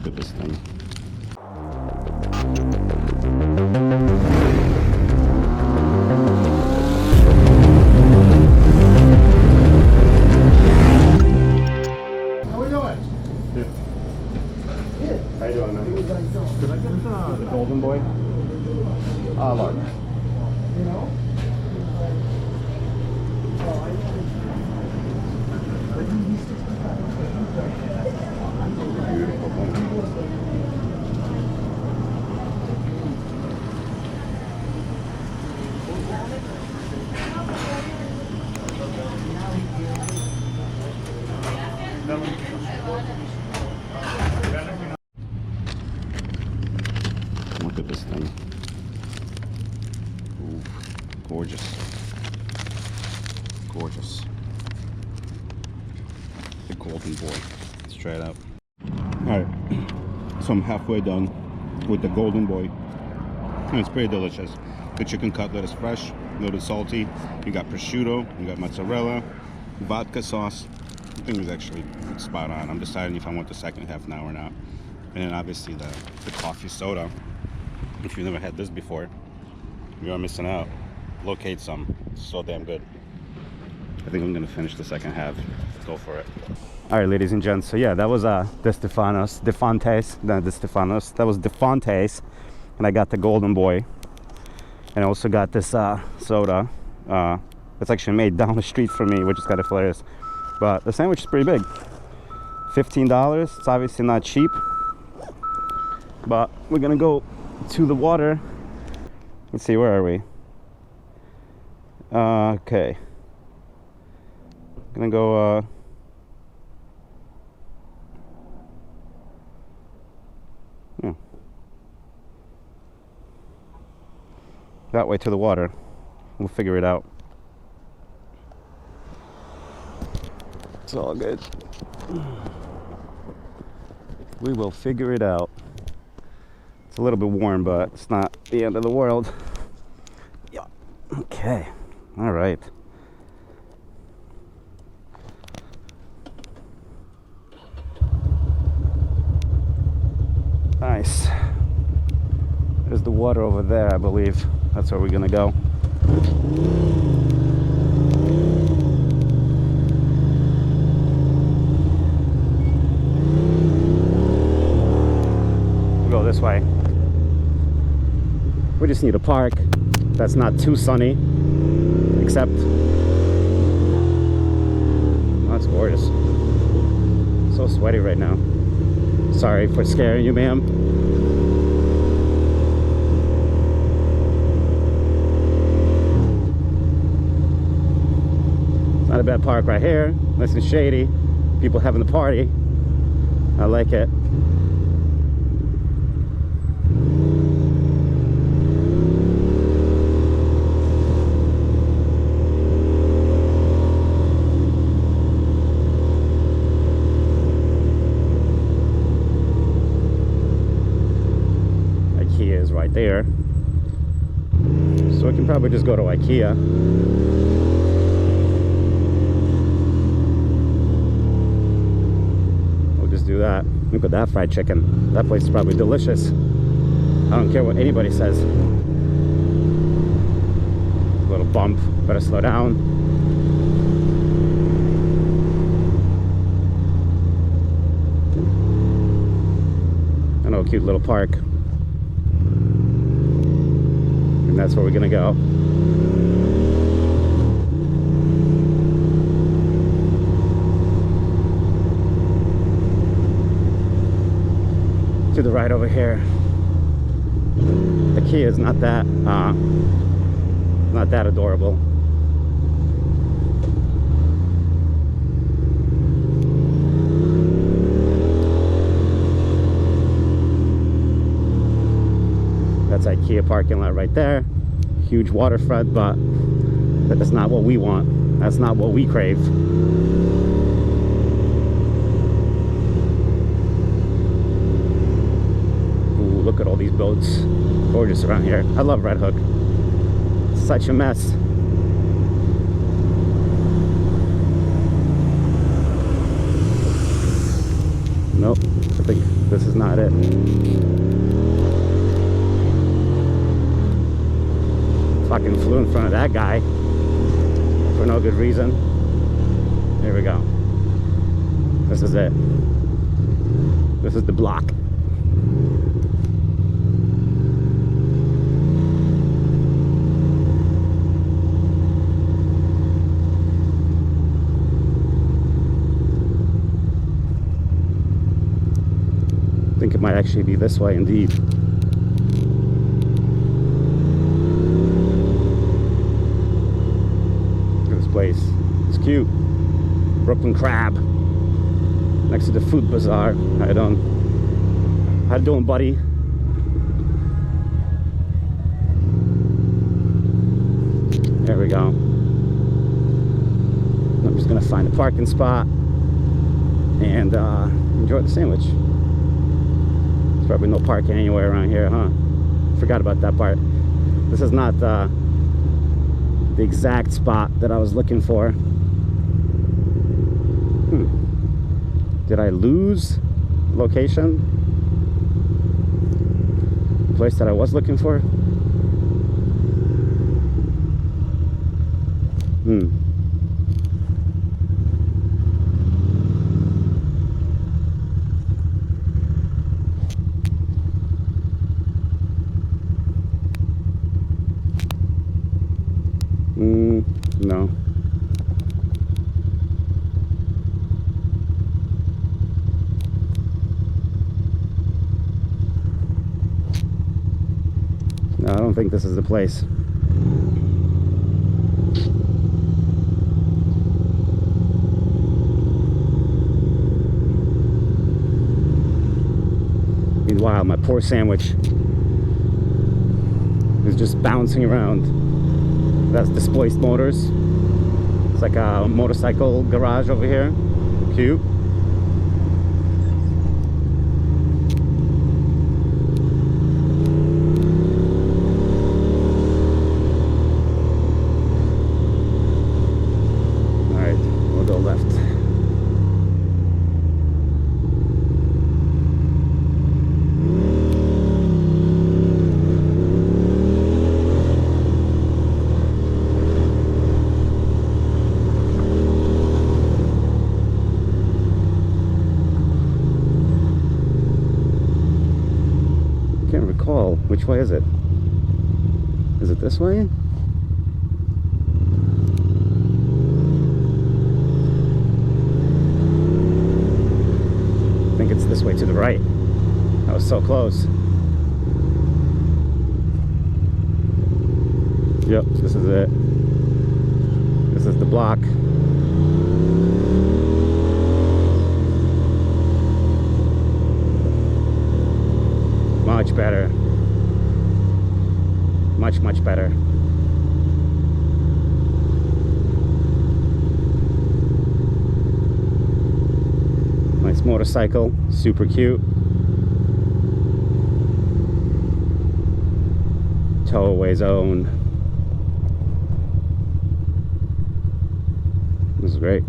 Look at this thing. How we doing? Good. How you doing, man? Could I get the golden boy? Large. You know? Beautiful thing. Look at this thing. Ooh, gorgeous. Gorgeous. The golden boy. Straight up. Alright, so I'm halfway done with the golden boy. And it's pretty delicious. The chicken cutlet is fresh, a little salty. You got prosciutto, you got mozzarella, vodka sauce. I think it's actually spot on. I'm deciding if I want the second half now or not. And then obviously the coffee soda. If you've never had this before, you are missing out. Locate some. It's so damn good. I think I'm gonna finish the second half. Go for it. All right, ladies and gents. So yeah, that was Defonte's. Not the Stefanos. That was Defonte's, and I got the golden boy. And I also got this soda. It's actually made down the street from me, which is kind of hilarious. But the sandwich is pretty big. $15. It's obviously not cheap. But we're gonna go to the water. Let's see, where are we? Okay. Gonna go that way to the water. We'll figure it out. It's all good. We will figure it out. It's a little bit warm, but it's not the end of the world. Yeah. Okay. All right. Nice. There's the water over there, I believe. That's where we're gonna go. We'll go this way. We just need a park that's not too sunny, except that's gorgeous. So sweaty right now. Sorry for scaring you, ma'am. Not a bad park right here. Nice and shady. People having the party. I like it. IKEA is right there. So we can probably just go to IKEA. Do that. Look at that fried chicken. That place is probably delicious. I don't care what anybody says. A little bump. Better slow down. I know, a cute little park. And that's where we're gonna go. To the right over here. The Kia is not that adorable. That's IKEA parking lot right there. Huge waterfront, but that's not what we want. That's not what we crave. Look at all these boats. Gorgeous around here. I love Red Hook. Such a mess. Nope. think this is not it. Fucking flew in front of that guy for no good reason. Here we go. This is it. This is the block. I think it might actually be this way indeed. Look at this place. It's cute. Brooklyn Crab. Next to the food bazaar. How you doing? How you doing, buddy? There we go. I'm just gonna find a parking spot and enjoy the sandwich. There's probably no parking anywhere around here, huh? Forgot about that part. This is not the exact spot that I was looking for. Did I lose location? The place that I was looking for? No. No, I don't think this is the place. Meanwhile, my poor sandwich is just bouncing around. That's Displaced Motors. It's like a motorcycle garage over here. Cute. Alright, we'll go left. Which way is it? Is it this way? I think it's this way to the right. That was so close. Yep, this is it. This is the block. Much better. Much better. Nice motorcycle, super cute. Towaway zone. This is great.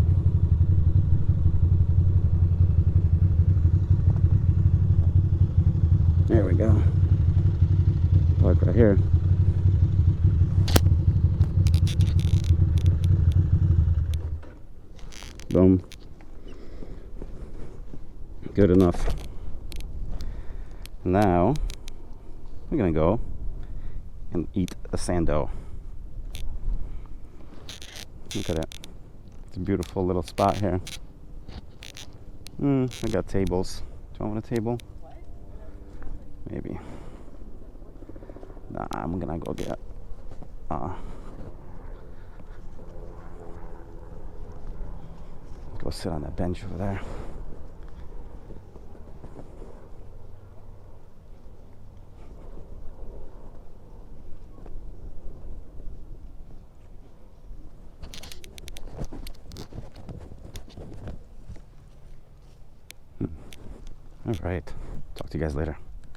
There we go. Park right here. Boom. Good enough. Now we're gonna go and eat a sando. Look at it. It's a beautiful little spot here. I got tables. Do I want a table? Maybe. Nah, I'm gonna go get go sit on that bench over there. All right. Talk to you guys later.